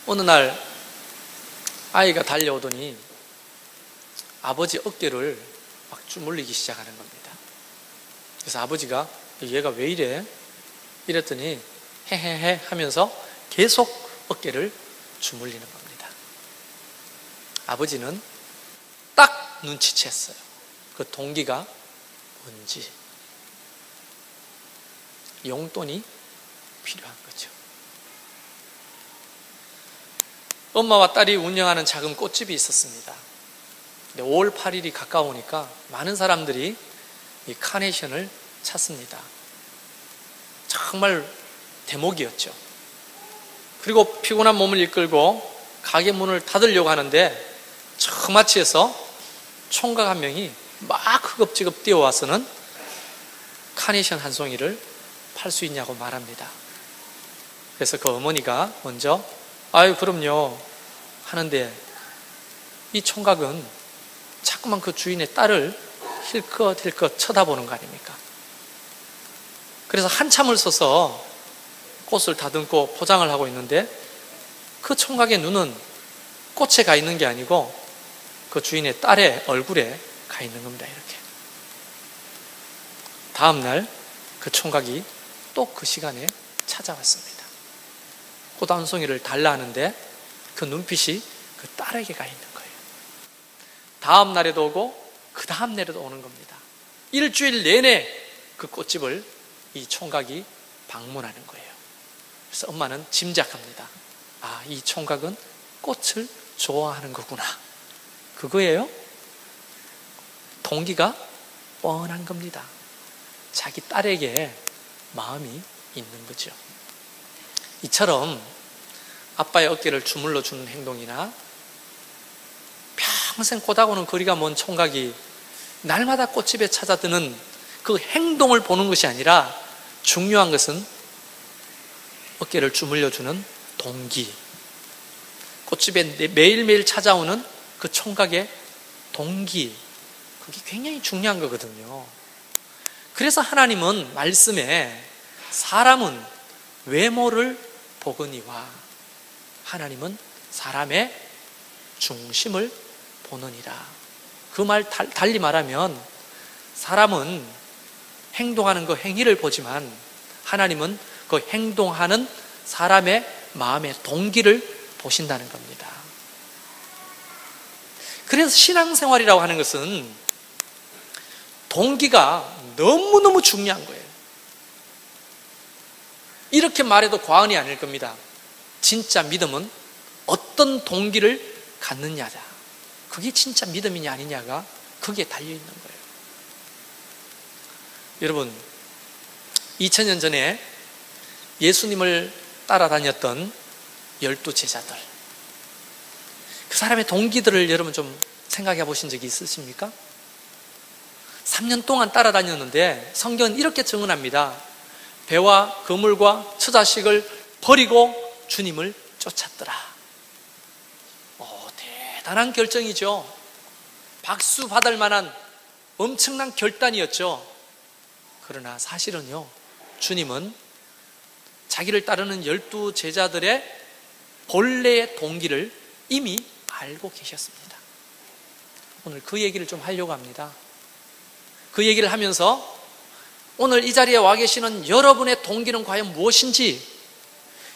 어느 날 아이가 달려오더니 아버지 어깨를 막 주물리기 시작하는 겁니다. 그래서 아버지가 얘가 왜 이래? 이랬더니 헤헤헤 하면서 계속 어깨를 주물리는 겁니다. 아버지는 딱 눈치챘어요. 그 동기가 뭔지. 용돈이 필요한 거죠. 엄마와 딸이 운영하는 작은 꽃집이 있었습니다. 근데 5월 8일이 가까우니까 많은 사람들이 이 카네이션을 찾습니다. 정말 대목이었죠. 그리고 피곤한 몸을 이끌고 가게 문을 닫으려고 하는데 처마치에서 총각 한 명이 막 허겁지겁 뛰어와서는 카네이션 한 송이를 팔 수 있냐고 말합니다. 그래서 그 어머니가 먼저 아유 그럼요 하는데 이 총각은 자꾸만 그 주인의 딸을 힐끗힐끗 쳐다보는 거 아닙니까? 그래서 한참을 서서 꽃을 다듬고 포장을 하고 있는데 그 총각의 눈은 꽃에 가 있는 게 아니고 그 주인의 딸의 얼굴에 가 있는 겁니다. 이렇게. 다음 날 그 총각이 또 그 시간에 찾아왔습니다. 꽃 한 송이를 달라 하는데 그 눈빛이 그 딸에게 가 있는 거예요. 다음 날에도 오고 그 다음 날에도 오는 겁니다. 일주일 내내 그 꽃집을 이 총각이 방문하는 거예요. 그래서 엄마는 짐작합니다. 아, 이 총각은 꽃을 좋아하는 거구나. 그거예요? 동기가 뻔한 겁니다. 자기 딸에게 마음이 있는 거죠. 이처럼 아빠의 어깨를 주물러 주는 행동이나 평생 꽃하고는 거리가 먼 총각이 날마다 꽃집에 찾아드는 그 행동을 보는 것이 아니라 중요한 것은 어깨를 주물러 주는 동기, 꽃집에 매일매일 찾아오는 그 총각의 동기, 그게 굉장히 중요한 거거든요. 그래서 하나님은 말씀에 사람은 외모를 보거니와 하나님은 사람의 중심을 보느니라. 그 말 달리 말하면 사람은 행동하는 그 행위를 보지만 하나님은 그 행동하는 사람의 마음의 동기를 보신다는 겁니다. 그래서 신앙생활이라고 하는 것은 동기가 너무너무 중요한 거예요. 이렇게 말해도 과언이 아닐 겁니다. 진짜 믿음은 어떤 동기를 갖느냐다. 그게 진짜 믿음이냐 아니냐가 거기에 달려있는 거예요. 여러분, 2000년 전에 예수님을 따라다녔던 12제자들, 그 사람의 동기들을 여러분 좀 생각해 보신 적이 있으십니까? 3년 동안 따라다녔는데 성경은 이렇게 증언합니다. 배와 그물과 처자식을 버리고 주님을 쫓았더라. 대단한 결정이죠. 박수 받을 만한 엄청난 결단이었죠. 그러나 사실은요, 주님은 자기를 따르는 12제자들의 본래의 동기를 이미 알고 계셨습니다. 오늘 그 얘기를 좀 하려고 합니다. 그 얘기를 하면서 오늘 이 자리에 와 계시는 여러분의 동기는 과연 무엇인지,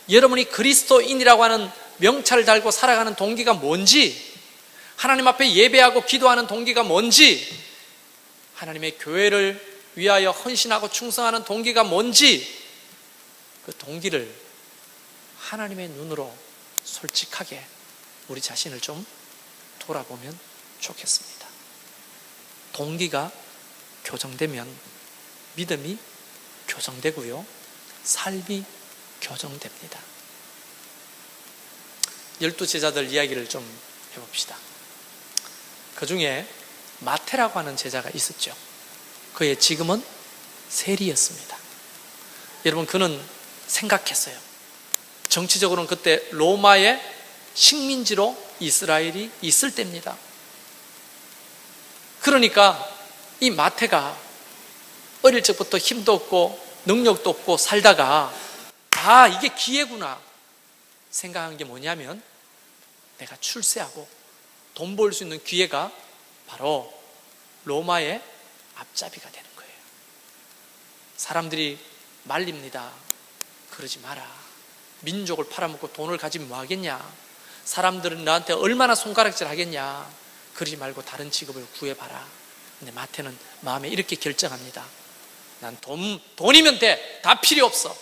여러분이 그리스도인이라고 하는 명찰을 달고 살아가는 동기가 뭔지, 하나님 앞에 예배하고 기도하는 동기가 뭔지, 하나님의 교회를 위하여 헌신하고 충성하는 동기가 뭔지, 그 동기를 하나님의 눈으로 솔직하게 우리 자신을 좀 돌아보면 좋겠습니다. 동기가 교정되면 믿음이 교정되고요, 삶이 교정됩니다. 12제자들 이야기를 좀 해봅시다. 그 중에 마태라고 하는 제자가 있었죠. 그의 직업은 세리였습니다. 여러분, 그는 생각했어요. 정치적으로는 그때 로마의 식민지로 이스라엘이 있을 때입니다. 그러니까 이 마태가 어릴 적부터 힘도 없고 능력도 없고 살다가 이게 기회구나, 생각한 게 뭐냐면 내가 출세하고 돈 벌 수 있는 기회가 바로 로마의 앞잡이가 되는 거예요. 사람들이 말립니다. 그러지 마라. 민족을 팔아먹고 돈을 가지면 뭐 하겠냐? 사람들은 나한테 얼마나 손가락질 하겠냐? 그러지 말고 다른 직업을 구해봐라. 근데 마태는 마음에 이렇게 결정합니다. 난 돈이면 돼. 다 필요 없어.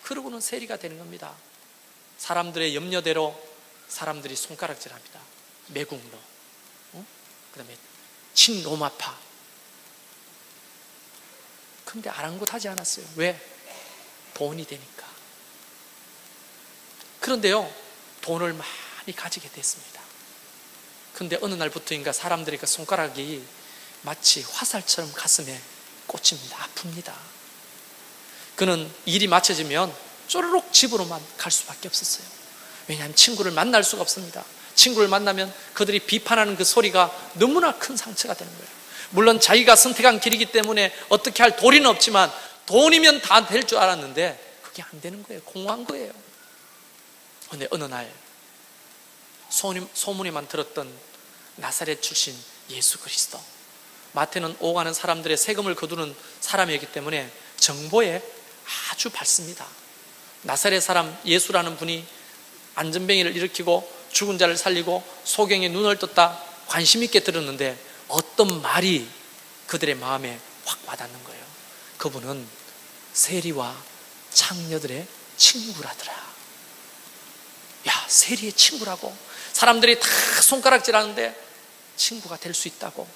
그러고는 세리가 되는 겁니다. 사람들의 염려대로 사람들이 손가락질합니다. 매국노, 그 다음에 친로마파. 그런데 아랑곳하지 않았어요. 왜? 돈이 되니까. 그런데요, 돈을 많이 가지게 됐습니다. 그런데 어느 날부터인가 사람들의 그 손가락이 마치 화살처럼 가슴에 꽂힙니다. 아픕니다. 그는 일이 마쳐지면 쪼르륵 집으로만 갈 수밖에 없었어요. 왜냐하면 친구를 만날 수가 없습니다. 친구를 만나면 그들이 비판하는 그 소리가 너무나 큰 상처가 되는 거예요. 물론 자기가 선택한 길이기 때문에 어떻게 할 도리는 없지만 돈이면 다 될 줄 알았는데 그게 안 되는 거예요. 공허한 거예요. 그런데 어느 날 소문에만 들었던 나사렛 출신 예수 그리스도, 마태는 오가는 사람들의 세금을 거두는 사람이었기 때문에 정보에 아주 밝습니다. 나사렛 사람 예수라는 분이 안전뱅이를 일으키고 죽은 자를 살리고 소경의 눈을 떴다 관심 있게 들었는데 어떤 말이 그들의 마음에 확 와닿는 거예요. 그분은 세리와 창녀들의 친구라더라. 야, 세리의 친구라고? 사람들이 다 손가락질하는데 친구가 될 수 있다고?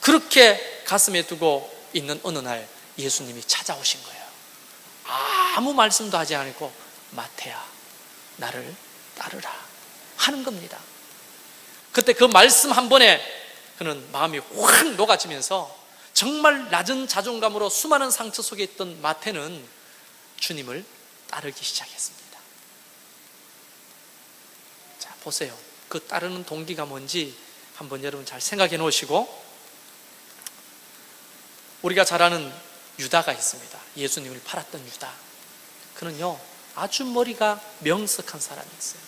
그렇게 가슴에 두고 있는 어느 날 예수님이 찾아오신 거예요. 아무 말씀도 하지 않고 마태야, 나를 따르라 하는 겁니다. 그때 그 말씀 한 번에 그는 마음이 확 녹아지면서 정말 낮은 자존감으로 수많은 상처 속에 있던 마태는 주님을 따르기 시작했습니다. 자, 보세요. 그 따르는 동기가 뭔지 한번 여러분 잘 생각해 놓으시고, 우리가 잘 아는 유다가 있습니다. 예수님을 팔았던 유다. 그는요, 아주 머리가 명석한 사람이었어요.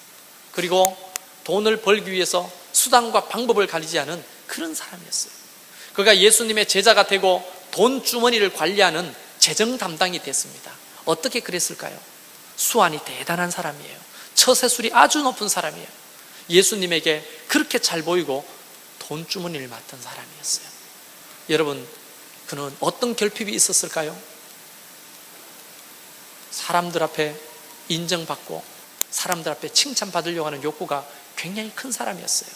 그리고 돈을 벌기 위해서 수단과 방법을 가리지 않은 그런 사람이었어요. 그가 예수님의 제자가 되고 돈 주머니를 관리하는 재정 담당이 됐습니다. 어떻게 그랬을까요? 수완이 대단한 사람이에요. 처세술이 아주 높은 사람이에요. 예수님에게 그렇게 잘 보이고 돈 주머니를 맡은 사람이었어요. 여러분, 그는 어떤 결핍이 있었을까요? 사람들 앞에 인정받고 사람들 앞에 칭찬받으려고 하는 욕구가 굉장히 큰 사람이었어요.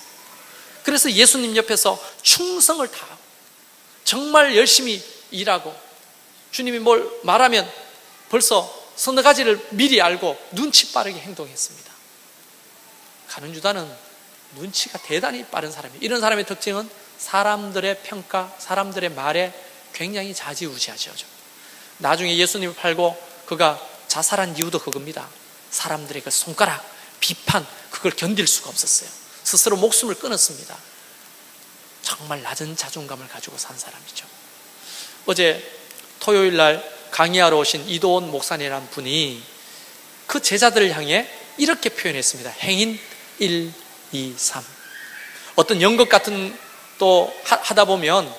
그래서 예수님 옆에서 충성을 다하고 정말 열심히 일하고, 주님이 뭘 말하면 벌써 서너 가지를 미리 알고 눈치 빠르게 행동했습니다. 가룟 유다는 눈치가 대단히 빠른 사람이에요. 이런 사람의 특징은 사람들의 평가, 사람들의 말에 굉장히 좌지우지하죠. 나중에 예수님을 팔고 그가 자살한 이유도 그겁니다. 사람들의 그 손가락, 비판, 그걸 견딜 수가 없었어요. 스스로 목숨을 끊었습니다. 정말 낮은 자존감을 가지고 산 사람이죠. 어제 토요일 날 강의하러 오신 이도원 목사님이라는 분이 그 제자들을 향해 이렇게 표현했습니다. 행인 1, 2, 3. 어떤 연극 같은 또 하다 보면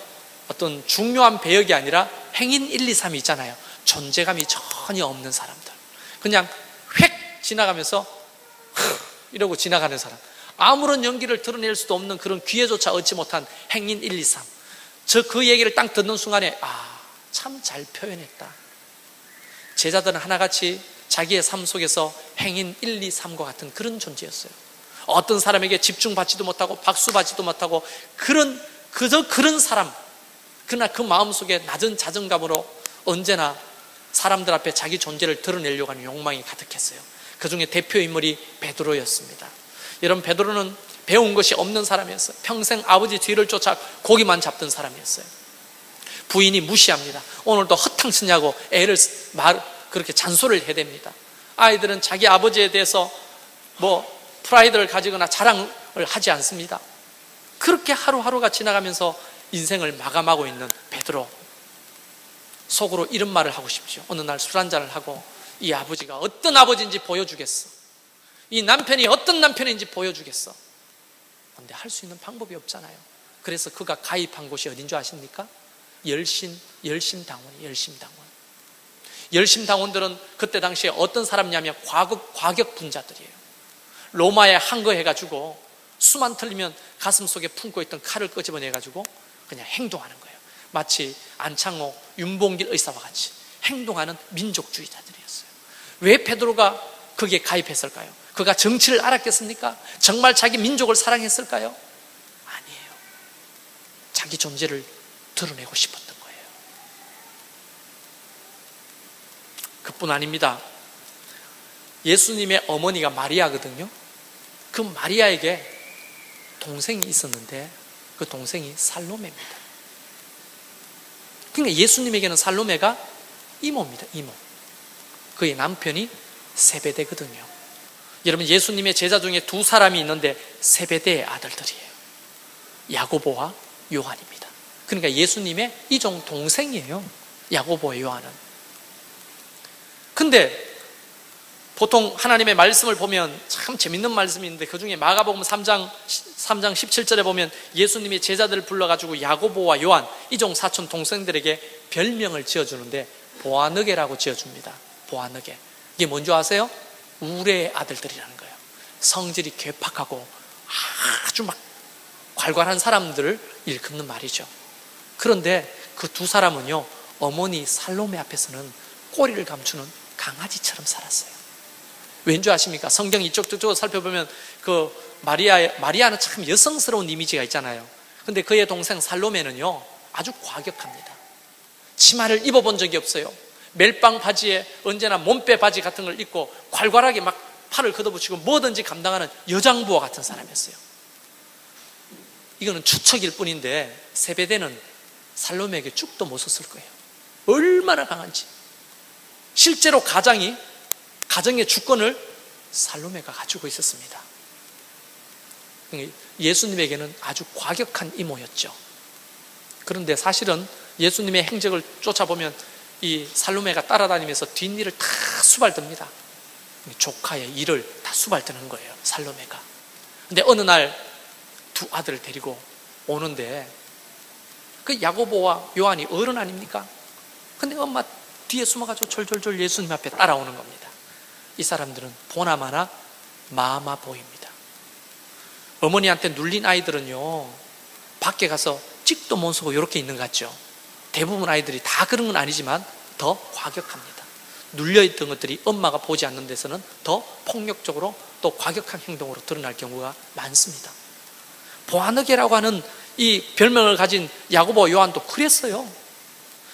어떤 중요한 배역이 아니라 행인 1, 2, 3이 있잖아요. 존재감이 전혀 없는 사람들. 그냥 획 지나가면서 이러고 지나가는 사람. 아무런 연기를 드러낼 수도 없는 그런 기회조차 얻지 못한 행인 1, 2, 3. 저 그 얘기를 딱 듣는 순간에 참 잘 표현했다. 제자들은 하나같이 자기의 삶 속에서 행인 1, 2, 3과 같은 그런 존재였어요. 어떤 사람에게 집중받지도 못하고 박수받지도 못하고 그저 그런 사람. 그러나 그 마음속에 낮은 자존감으로 언제나 사람들 앞에 자기 존재를 드러내려고 하는 욕망이 가득했어요. 그 중에 대표 인물이 베드로였습니다. 여러분, 베드로는 배운 것이 없는 사람이었어요. 평생 아버지 뒤를 쫓아 고기만 잡던 사람이었어요. 부인이 무시합니다. 오늘도 허탕 치냐고 애를 그렇게 잔소리를 해댑니다. 아이들은 자기 아버지에 대해서 프라이드를 가지거나 자랑을 하지 않습니다. 그렇게 하루하루가 지나가면서 인생을 마감하고 있는 베드로. 속으로 이런 말을 하고 싶죠. 어느 날 술 한잔을 하고 이 아버지가 어떤 아버지인지 보여주겠어. 이 남편이 어떤 남편인지 보여주겠어. 근데 할 수 있는 방법이 없잖아요. 그래서 그가 가입한 곳이 어딘 줄 아십니까? 열심당원이에요. 열심당원들은 그때 당시에 어떤 사람이냐면 과격분자들이에요. 로마에 항거해가지고 수만 틀리면 가슴 속에 품고 있던 칼을 끄집어내가지고 그냥 행동하는 거예요. 마치 안창호, 윤봉길 의사와 같이 행동하는 민족주의자들이었어요. 왜 베드로가 거기에 가입했을까요? 그가 정치를 알았겠습니까? 정말 자기 민족을 사랑했을까요? 아니에요. 자기 존재를 드러내고 싶었던 거예요. 그뿐 아닙니다. 예수님의 어머니가 마리아거든요. 그 마리아에게 동생이 있었는데 그 동생이 살로메입니다. 그러니까 예수님에게는 살로메가 이모입니다. 이모. 그의 남편이 세베대거든요. 여러분, 예수님의 제자 중에 두 사람이 있는데 세베대의 아들들이에요. 야고보와 요한입니다. 그러니까 예수님의 이종 동생이에요. 야고보와 요한은. 근데 보통 하나님의 말씀을 보면 참 재밌는 말씀이 있는데, 그 중에 마가복음 3장 17절에 보면 예수님이 제자들을 불러가지고 야고보와 요한, 이종 사촌 동생들에게 별명을 지어주는데 보아너게라고 지어줍니다. 보아너게. 이게 뭔지 아세요? 우레의 아들들이라는 거예요. 성질이 괴팍하고 아주 막 괄괄한 사람들을 일컫는 말이죠. 그런데 그 두 사람은요, 어머니 살로메 앞에서는 꼬리를 감추는 강아지처럼 살았어요. 왠지 아십니까? 성경 이쪽저쪽 살펴보면 그 마리아는 참 여성스러운 이미지가 있잖아요. 근데 그의 동생 살로메는요, 아주 과격합니다. 치마를 입어본 적이 없어요. 멜빵 바지에 언제나 몸빼 바지 같은 걸 입고 괄괄하게 막 팔을 걷어붙이고 뭐든지 감당하는 여장부와 같은 사람이었어요. 이거는 추측일 뿐인데 세베대는 살로메에게 죽도 못 썼을 거예요. 얼마나 강한지. 실제로 가정의 주권을 살로메가 가지고 있었습니다. 예수님에게는 아주 과격한 이모였죠. 그런데 사실은 예수님의 행적을 쫓아보면 이 살로메가 따라다니면서 뒷일을 다 수발듭니다. 조카의 일을 다 수발드는 거예요, 살로메가. 근데 어느 날 두 아들을 데리고 오는데 그 야고보와 요한이 어른 아닙니까? 근데 엄마 뒤에 숨어가지고 졸졸졸 예수님 앞에 따라오는 겁니다. 이 사람들은 보나마나 마마 보입니다. 어머니한테 눌린 아이들은요, 밖에 가서 찍도 못 쓰고 이렇게 있는 것 같죠. 대부분 아이들이 다 그런 건 아니지만 더 과격합니다. 눌려있던 것들이 엄마가 보지 않는 데서는 더 폭력적으로 또 과격한 행동으로 드러날 경우가 많습니다. 보아너게라고 하는 이 별명을 가진 야고보 요한도 그랬어요.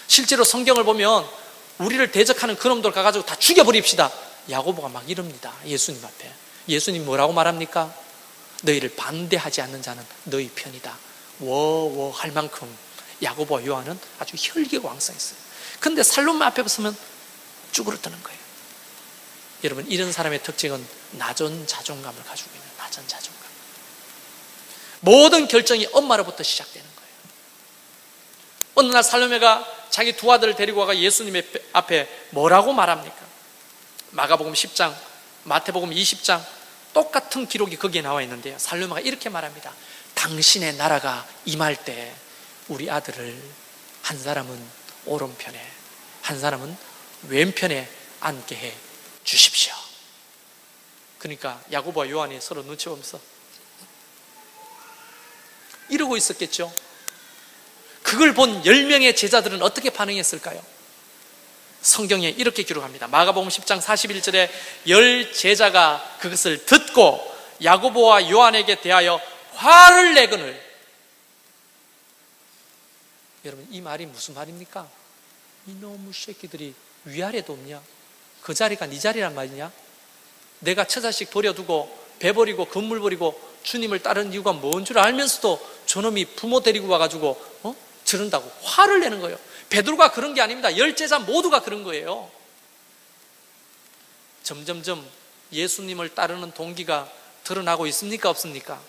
실제로 성경을 보면 우리를 대적하는 그놈들 가가지고 다 죽여버립시다, 야고보가 막 이럽니다. 예수님 앞에. 예수님 뭐라고 말합니까? 너희를 반대하지 않는 자는 너희 편이다. 워워 할 만큼 야고보와 요한은 아주 혈기왕성했어요. 근데 살로메 앞에 서면 쭈그러드는 거예요. 여러분, 이런 사람의 특징은 낮은 자존감을 가지고 있는, 낮은 자존감. 모든 결정이 엄마로부터 시작되는 거예요. 어느 날 살로메가 자기 두 아들을 데리고 와가 예수님의 앞에 뭐라고 말합니까? 마가복음 10장, 마태복음 20장 똑같은 기록이 거기에 나와 있는데요, 살로메가 이렇게 말합니다. 당신의 나라가 임할 때 우리 아들을 한 사람은 오른편에 한 사람은 왼편에 앉게 해 주십시오. 그러니까 야고보와 요한이 서로 눈치 보면서 이러고 있었겠죠. 그걸 본 10명의 제자들은 어떻게 반응했을까요? 성경에 이렇게 기록합니다. 마가복음 10장 41절에 10 제자가 그것을 듣고 야고보와 요한에게 대하여 화를 내거늘. 여러분, 이 말이 무슨 말입니까? 이놈의 새끼들이 위아래도 없냐? 그 자리가 네 자리란 말이냐? 내가 처자식 버려두고 배 버리고 건물 버리고 주님을 따르는 이유가 뭔 줄 알면서도 저놈이 부모 데리고 와가지고 저런다고 화를 내는 거예요. 베드로가 그런 게 아닙니다. 10 제자 모두가 그런 거예요. 점점점 예수님을 따르는 동기가 드러나고 있습니까? 없습니까?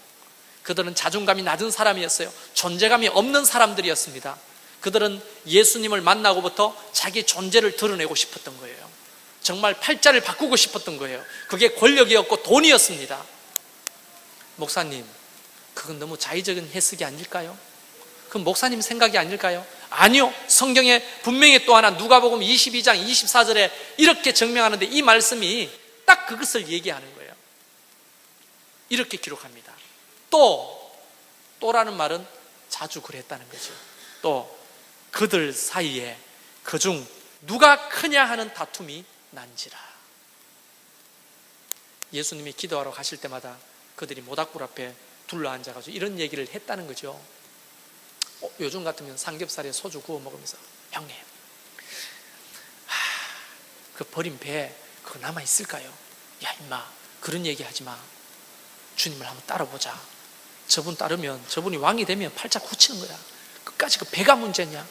그들은 자존감이 낮은 사람이었어요. 존재감이 없는 사람들이었습니다. 그들은 예수님을 만나고부터 자기 존재를 드러내고 싶었던 거예요. 정말 팔자를 바꾸고 싶었던 거예요. 그게 권력이었고 돈이었습니다. 목사님, 그건 너무 자의적인 해석이 아닐까요? 그건 목사님 생각이 아닐까요? 아니요. 성경에 분명히 또 하나 누가복음 22장 24절에 이렇게 증명하는데 이 말씀이 딱 그것을 얘기하는 거예요. 이렇게 기록합니다. 또라는 말은 자주 그랬다는 거죠. 또 그들 사이에 그중 누가 크냐 하는 다툼이 난지라. 예수님이 기도하러 가실 때마다 그들이 모닥불 앞에 둘러앉아가지고 이런 얘기를 했다는 거죠. 요즘 같으면 삼겹살에 소주 구워 먹으면서 형님, 그 버린 배 그거 남아있을까요? 야 임마, 그런 얘기 하지 마. 주님을 한번 따라보자. 저분 따르면, 저분이 왕이 되면 팔자 고치는 거야. 끝까지 그 배가 문제냐?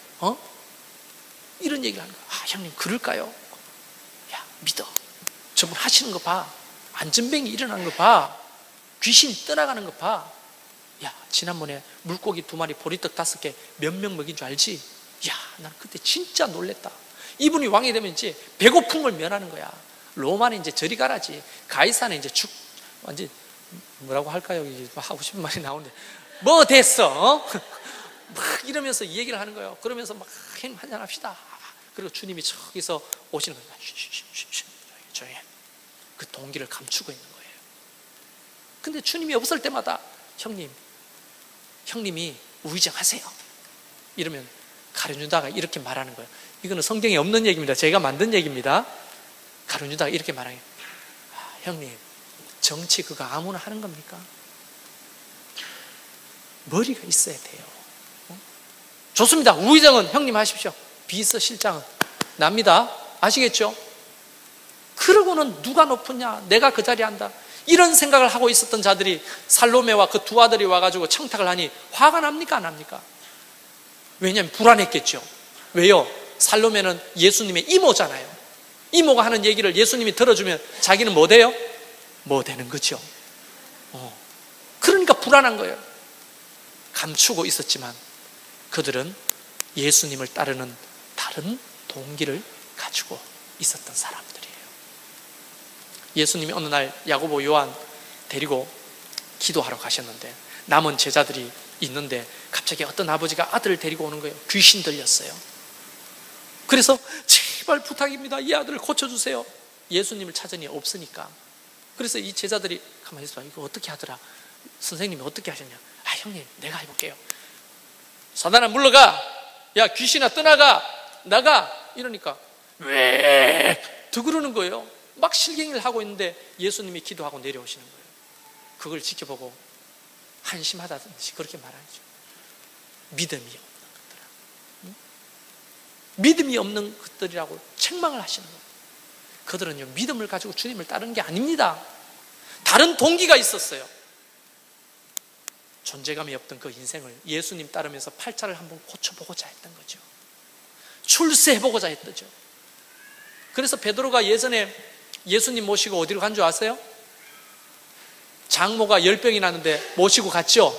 이런 얘기를 하는 거야. 형님 그럴까요? 야 믿어. 저분 하시는 거 봐. 안전뱅이 일어나는 거 봐. 귀신 떠나가는 거 봐. 야 지난번에 물고기 2마리 보리떡 5개 몇 명 먹인 줄 알지? 야 난 그때 진짜 놀랬다. 이분이 왕이 되면 이제 배고픈 걸 면하는 거야. 로마는 이제 저리 가라지. 가이사는 이제 완전 뭐라고 할까요? 하고 싶은 말이 나오는데 뭐 됐어? 막 이러면서 이 얘기를 하는 거예요. 그러면서 막 한잔 합시다. 그리고 주님이 저기서 오시는 거예요. 조용히. 그 동기를 감추고 있는 거예요. 근데 주님이 없을 때마다 형님이 우의정하세요. 이러면 가룟유다가 이렇게 말하는 거예요. 이거는 성경에 없는 얘기입니다. 제가 만든 얘기입니다. 가룟유다가 이렇게 말해요. 형님, 정치 그거 아무나 하는 겁니까? 머리가 있어야 돼요. 좋습니다. 우의정은 형님 하십시오. 비서실장은 납니다. 아시겠죠? 그러고는 누가 높으냐? 내가 그 자리에 한다. 이런 생각을 하고 있었던 자들이 살로메와 그 2 아들이 와가지고 청탁을 하니 화가 납니까? 안 납니까? 왜냐하면 불안했겠죠. 왜요? 살로메는 예수님의 이모잖아요. 이모가 하는 얘기를 예수님이 들어주면 자기는 뭐 돼요? 뭐 되는 거죠. 그러니까 불안한 거예요. 감추고 있었지만 그들은 예수님을 따르는 다른 동기를 가지고 있었던 사람들이에요. 예수님이 어느 날 야고보, 요한 데리고 기도하러 가셨는데 남은 제자들이 있는데 갑자기 어떤 아버지가 아들을 데리고 오는 거예요. 귀신 들렸어요. 그래서 제발 부탁입니다. 이 아들을 고쳐주세요. 예수님을 찾으니 없으니까. 그래서 이 제자들이 가만히 있어봐. 이거 어떻게 하더라? 선생님이 어떻게 하셨냐? 형님 내가 해볼게요. 사단아 물러가. 야 귀신아 떠나가. 나가. 이러니까 왜? 더 그러는 거예요. 막 실갱이를 하고 있는데 예수님이 기도하고 내려오시는 거예요. 그걸 지켜보고 한심하다든지 그렇게 말하죠. 믿음이 없는 것들. 믿음이 없는 것들이라고 책망을 하시는 거예요. 그들은요 믿음을 가지고 주님을 따르는 게 아닙니다. 다른 동기가 있었어요. 존재감이 없던 그 인생을 예수님 따르면서 팔자를 한번 고쳐보고자 했던 거죠. 출세해보고자 했던 거죠. 그래서 베드로가 예전에 예수님 모시고 어디로 간 줄 아세요? 장모가 10병이 났는데 모시고 갔죠.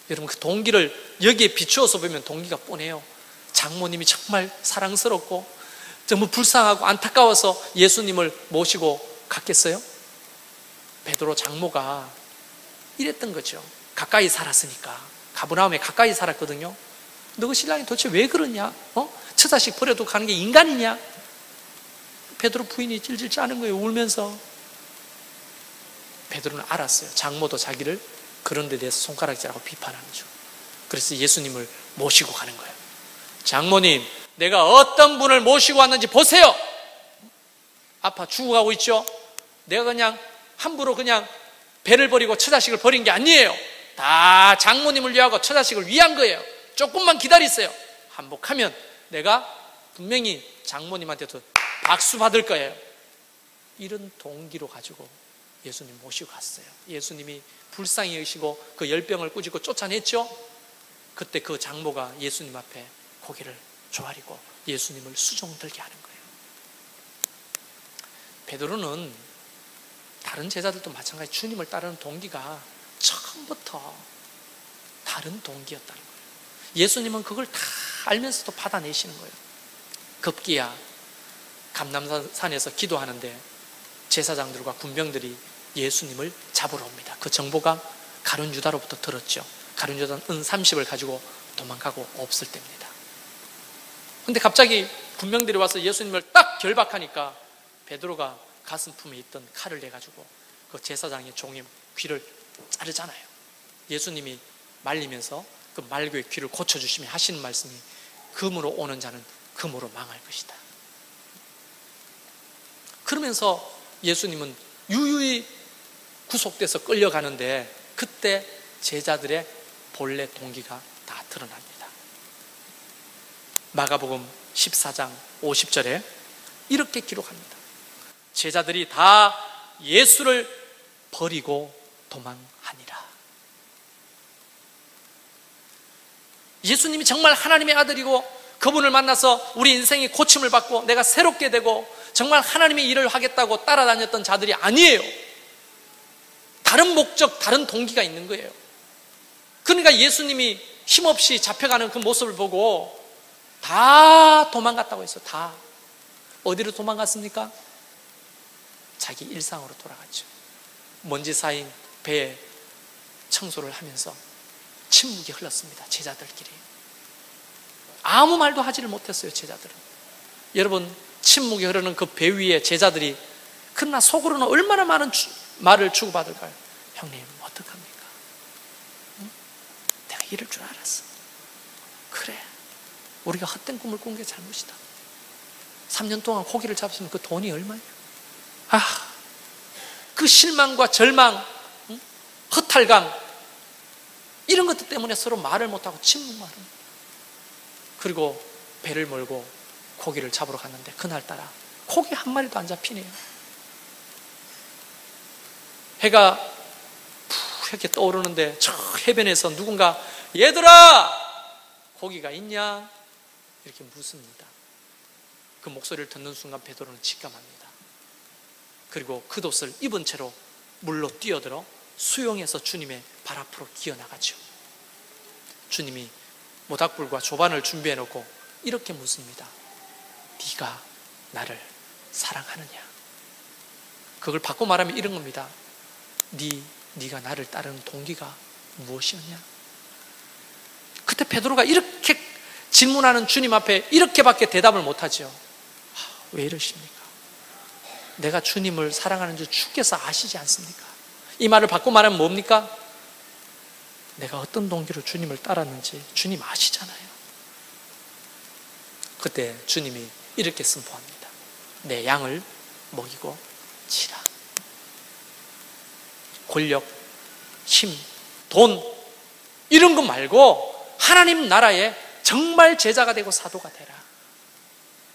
여러분 그 동기를 여기에 비추어서 보면 동기가 뻔해요. 장모님이 정말 사랑스럽고 정말 불쌍하고 안타까워서 예수님을 모시고 갔겠어요? 베드로 장모가 이랬던 거죠. 가까이 살았으니까. 가브나움에 가까이 살았거든요. 너 신랑이 도대체 왜 그러냐? 처자식 버려도 가는 게 인간이냐? 베드로 부인이 찔찔 짜는 거예요. 울면서. 베드로는 알았어요. 장모도 자기를 그런 데 대해서 손가락질하고 비판하는 줄. 그래서 예수님을 모시고 가는 거예요. 장모님, 내가 어떤 분을 모시고 왔는지 보세요. 아파 죽어가고 있죠. 내가 그냥 함부로 그냥 배를 버리고 처자식을 버린 게 아니에요. 다 장모님을 위하고 처자식을 위한 거예요. 조금만 기다리세요. 한복하면 내가 분명히 장모님한테도 박수 받을 거예요. 이런 동기로 가지고 예수님 모시고 갔어요. 예수님이 불쌍히 여기시고 그 10병을 꾸짖고 쫓아냈죠. 그때 그 장모가 예수님 앞에 고개를 조아리고 예수님을 수종들게 하는 거예요. 베드로는 다른 제자들도 마찬가지 주님을 따르는 동기가 처음부터 다른 동기였다는 거예요. 예수님은 그걸 다 알면서도 받아내시는 거예요. 급기야 감람산에서 기도하는데 제사장들과 군병들이 예수님을 잡으러 옵니다. 그 정보가 가룟 유다로부터 들었죠. 가룟 유다는 은 30을 가지고 도망가고 없을 때입니다. 근데 갑자기 군병들이 와서 예수님을 딱 결박하니까 베드로가 가슴품에 있던 칼을 내가지고 그 제사장의 종이 귀를 자르잖아요. 예수님이 말리면서 그 말고의 귀를 고쳐주시며 하시는 말씀이 금으로 오는 자는 금으로 망할 것이다. 그러면서 예수님은 유유히 구속돼서 끌려가는데 그때 제자들의 본래 동기가 다 드러납니다. 마가복음 14장 50절에 이렇게 기록합니다. 제자들이 다 예수를 버리고 도망하니라. 예수님이 정말 하나님의 아들이고 그분을 만나서 우리 인생이 고침을 받고 내가 새롭게 되고 정말 하나님의 일을 하겠다고 따라다녔던 자들이 아니에요. 다른 목적, 다른 동기가 있는 거예요. 그러니까 예수님이 힘없이 잡혀가는 그 모습을 보고 다 도망갔다고 했어요. 다. 어디로 도망갔습니까? 자기 일상으로 돌아갔죠. 먼지 쌓인 배에 청소를 하면서 침묵이 흘렀습니다. 제자들끼리. 아무 말도 하지를 못했어요. 제자들은. 여러분, 침묵이 흐르는 그 배 위에 제자들이 그러나 속으로는 얼마나 많은 말을 주고받을까요? 형님 어떡합니까? 응? 내가 이럴 줄 알았어. 그래, 우리가 헛된 꿈을 꾼 게 잘못이다. 3년 동안 고기를 잡았으면 그 돈이 얼마냐? 그 실망과 절망, 응? 허탈감, 이런 것들 때문에 서로 말을 못하고 침묵만 합니다. 그리고 배를 몰고 고기를 잡으러 갔는데 그날따라 고기 한 마리도 안 잡히네요. 해가 푹 이렇게 떠오르는데 저 해변에서 누군가 얘들아 고기가 있냐? 이렇게 묻습니다. 그 목소리를 듣는 순간 베드로는 직감합니다. 그리고 겉옷을 입은 채로 물로 뛰어들어 수영해서 주님의 발 앞으로 기어나가죠. 주님이 모닥불과 조반을 준비해 놓고 이렇게 묻습니다. 네가 나를 사랑하느냐? 그걸 바꿔 말하면 이런 겁니다. 네가 나를 따르는 동기가 무엇이었냐? 그때 베드로가 이렇게 질문하는 주님 앞에 이렇게밖에 대답을 못하죠. 왜 이러십니까? 내가 주님을 사랑하는 줄 주께서 아시지 않습니까? 이 말을 바꿔 말하면 뭡니까? 내가 어떤 동기로 주님을 따랐는지 주님 아시잖아요. 그때 주님이 이렇게 선포합니다. 내 양을 먹이고 치라. 권력, 힘, 돈 이런 거 말고 하나님 나라에 정말 제자가 되고 사도가 되라.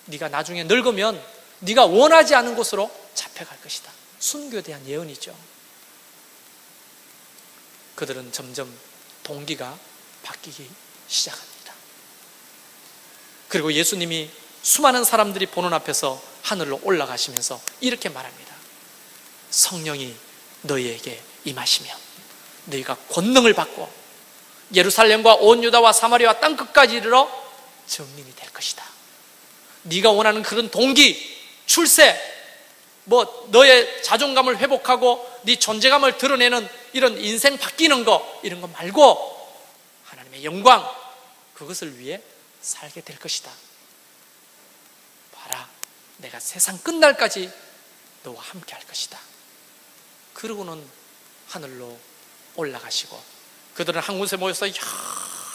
네가 나중에 늙으면 네가 원하지 않은 곳으로 잡혀갈 것이다. 순교에 대한 예언이죠. 그들은 점점 동기가 바뀌기 시작합니다. 그리고 예수님이 수많은 사람들이 보는 앞에서 하늘로 올라가시면서 이렇게 말합니다. 성령이 너희에게 임하시면 너희가 권능을 받고 예루살렘과 온 유다와 사마리아와 땅끝까지 이르러 증인이 될 것이다. 네가 원하는 그런 동기, 출세, 너의 자존감을 회복하고 네 존재감을 드러내는 이런 인생 바뀌는 거, 이런 거 말고 하나님의 영광, 그것을 위해 살게 될 것이다. 봐라, 내가 세상 끝날까지 너와 함께 할 것이다. 그러고는 하늘로 올라가시고 그들은 한 곳에 모여서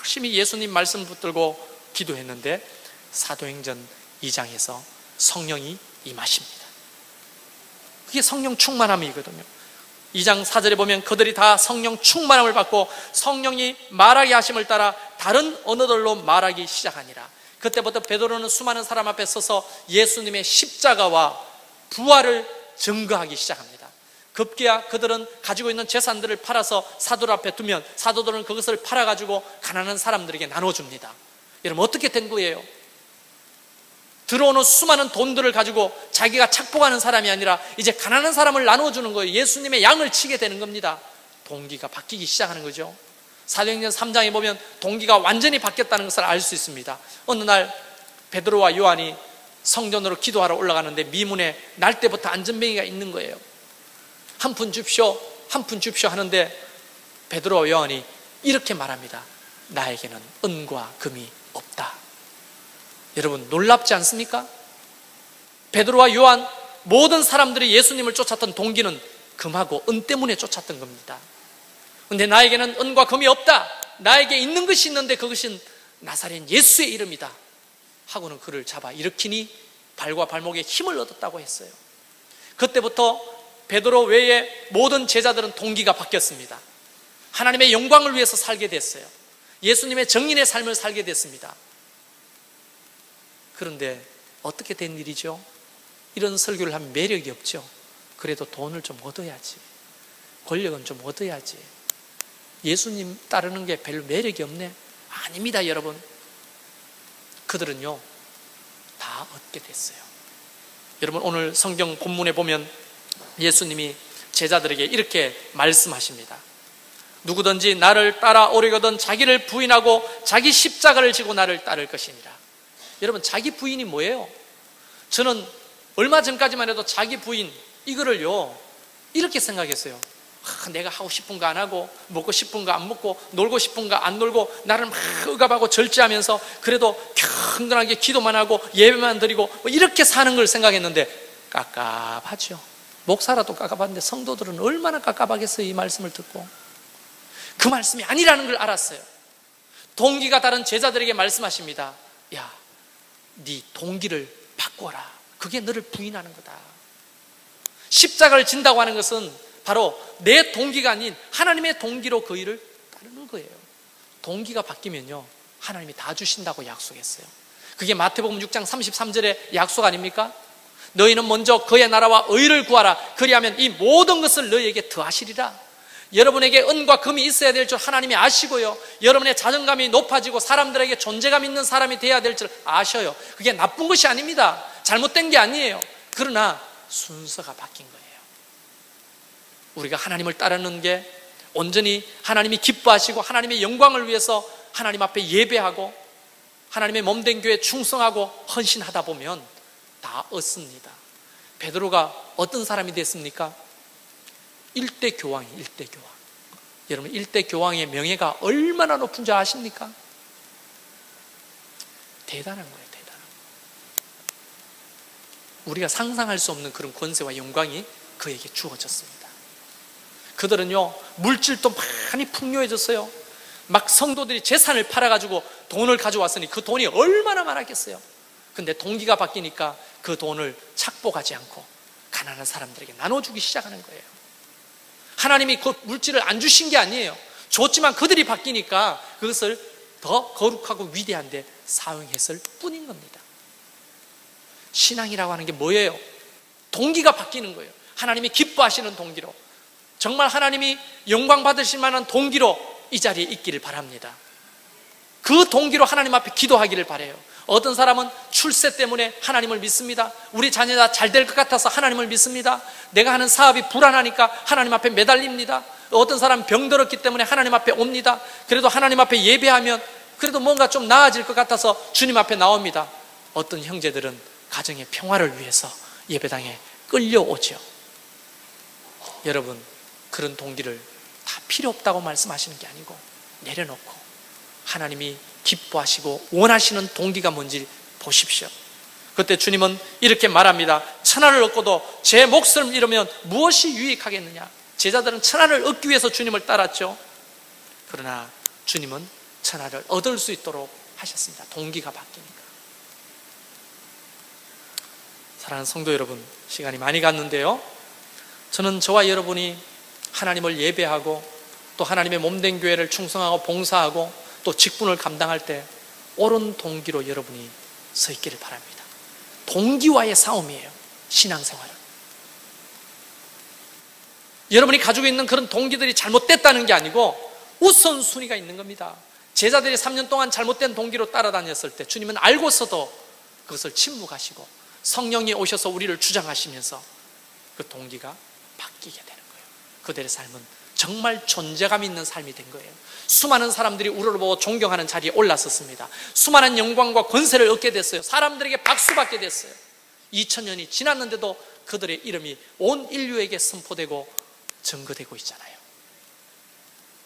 열심히 예수님 말씀 붙들고 기도했는데 사도행전 2장에서 성령이 임하십니다. 그게 성령 충만함이거든요. 2장 4절에 보면 그들이 다 성령 충만함을 받고 성령이 말하게 하심을 따라 다른 언어들로 말하기 시작하니라. 그때부터 베드로는 수많은 사람 앞에 서서 예수님의 십자가와 부활을 증거하기 시작합니다. 급기야 그들은 가지고 있는 재산들을 팔아서 사도들 앞에 두면 사도들은 그것을 팔아가지고 가난한 사람들에게 나눠줍니다. 여러분 어떻게 된 거예요? 들어오는 수많은 돈들을 가지고 자기가 착복하는 사람이 아니라 이제 가난한 사람을 나눠주는 거예요. 예수님의 양을 치게 되는 겁니다. 동기가 바뀌기 시작하는 거죠. 사도행전 3장에 보면 동기가 완전히 바뀌었다는 것을 알 수 있습니다. 어느 날 베드로와 요한이 성전으로 기도하러 올라가는데 미문에 날 때부터 안전뱅이가 있는 거예요. 한 푼 줍쇼, 한 푼 줍쇼 하는데 베드로와 요한이 이렇게 말합니다. 나에게는 은과 금이 없다. 여러분 놀랍지 않습니까? 베드로와 요한, 모든 사람들이 예수님을 쫓았던 동기는 금하고 은 때문에 쫓았던 겁니다. 근데 나에게는 은과 금이 없다. 나에게 있는 것이 있는데 그것은 나사렛 예수의 이름이다 하고는 그를 잡아 일으키니 발과 발목에 힘을 얻었다고 했어요. 그때부터 베드로 외에 모든 제자들은 동기가 바뀌었습니다. 하나님의 영광을 위해서 살게 됐어요. 예수님의 정인의 삶을 살게 됐습니다. 그런데 어떻게 된 일이죠? 이런 설교를 하면 매력이 없죠. 그래도 돈을 좀 얻어야지, 권력은 좀 얻어야지, 예수님 따르는 게 별로 매력이 없네. 아닙니다, 여러분. 그들은요 다 얻게 됐어요. 여러분 오늘 성경 본문에 보면 예수님이 제자들에게 이렇게 말씀하십니다. 누구든지 나를 따라오려거든 자기를 부인하고 자기 십자가를 지고 나를 따를 것이니라. 여러분 자기 부인이 뭐예요? 저는 얼마 전까지만 해도 자기 부인 이거를요 이렇게 생각했어요. 내가 하고 싶은 거 안 하고 먹고 싶은 거 안 먹고 놀고 싶은 거 안 놀고 나를 막 억압하고 절제하면서 그래도 경건하게 기도만 하고 예배만 드리고 뭐 이렇게 사는 걸 생각했는데 깝깝하죠. 목사라도 깝깝한데 성도들은 얼마나 깝깝하겠어요. 이 말씀을 듣고 그 말씀이 아니라는 걸 알았어요. 동기가 다른 제자들에게 말씀하십니다. 야, 네 동기를 바꿔라. 그게 너를 부인하는 거다. 십자가를 진다고 하는 것은 바로 내 동기가 아닌 하나님의 동기로 그 일을 따르는 거예요. 동기가 바뀌면요 하나님이 다 주신다고 약속했어요. 그게 마태복음 6장 33절의 약속 아닙니까? 너희는 먼저 그의 나라와 의를 구하라. 그리하면 이 모든 것을 너희에게 더하시리라. 여러분에게 은과 금이 있어야 될 줄 하나님이 아시고요, 여러분의 자존감이 높아지고 사람들에게 존재감 있는 사람이 돼야 될 줄 아셔요. 그게 나쁜 것이 아닙니다. 잘못된 게 아니에요. 그러나 순서가 바뀐 거예요. 우리가 하나님을 따르는 게 온전히 하나님이 기뻐하시고 하나님의 영광을 위해서 하나님 앞에 예배하고 하나님의 몸된 교회에 충성하고 헌신하다 보면 다 얻습니다. 베드로가 어떤 사람이 됐습니까? 일대 교황이 일대 교황. 여러분 일대 교황의 명예가 얼마나 높은 줄 아십니까? 대단한 거예요. 대단한 거. 우리가 상상할 수 없는 그런 권세와 영광이 그에게 주어졌습니다. 그들은요 물질도 많이 풍요해졌어요. 막 성도들이 재산을 팔아가지고 돈을 가져왔으니 그 돈이 얼마나 많았겠어요. 근데 동기가 바뀌니까 그 돈을 착복하지 않고 가난한 사람들에게 나눠주기 시작하는 거예요. 하나님이 그 물질을 안 주신 게 아니에요. 줬지만 그들이 바뀌니까 그것을 더 거룩하고 위대한데 사용했을 뿐인 겁니다. 신앙이라고 하는 게 뭐예요? 동기가 바뀌는 거예요. 하나님이 기뻐하시는 동기로, 정말 하나님이 영광 받으실 만한 동기로 이 자리에 있기를 바랍니다. 그 동기로 하나님 앞에 기도하기를 바라요. 어떤 사람은 출세 때문에 하나님을 믿습니다. 우리 자녀가 잘 될 것 같아서 하나님을 믿습니다. 내가 하는 사업이 불안하니까 하나님 앞에 매달립니다. 어떤 사람은 병들었기 때문에 하나님 앞에 옵니다. 그래도 하나님 앞에 예배하면 그래도 뭔가 좀 나아질 것 같아서 주님 앞에 나옵니다. 어떤 형제들은 가정의 평화를 위해서 예배당에 끌려오죠. 여러분 그런 동기를 다 필요 없다고 말씀하시는 게 아니고 내려놓고 하나님이 기뻐하시고 원하시는 동기가 뭔지 보십시오. 그때 주님은 이렇게 말합니다. 천하를 얻고도 제 목숨을 잃으면 무엇이 유익하겠느냐. 제자들은 천하를 얻기 위해서 주님을 따랐죠. 그러나 주님은 천하를 얻을 수 있도록 하셨습니다. 동기가 바뀌니까. 사랑하는 성도 여러분, 시간이 많이 갔는데요, 저는 저와 여러분이 하나님을 예배하고 또 하나님의 몸된 교회를 충성하고 봉사하고 또 직분을 감당할 때 옳은 동기로 여러분이 서 있기를 바랍니다. 동기와의 싸움이에요. 신앙생활은. 여러분이 가지고 있는 그런 동기들이 잘못됐다는 게 아니고 우선순위가 있는 겁니다. 제자들이 3년 동안 잘못된 동기로 따라다녔을 때 주님은 알고서도 그것을 침묵하시고 성령이 오셔서 우리를 주장하시면서 그 동기가 바뀌게 되는 거예요. 그들의 삶은 정말 존재감 있는 삶이 된 거예요. 수많은 사람들이 우리를 보고 존경하는 자리에 올랐었습니다. 수많은 영광과 권세를 얻게 됐어요. 사람들에게 박수받게 됐어요. 2000년이 지났는데도 그들의 이름이 온 인류에게 선포되고 증거되고 있잖아요.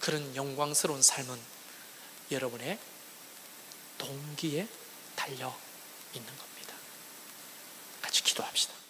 그런 영광스러운 삶은 여러분의 동기에 달려 있는 겁니다. 같이 기도합시다.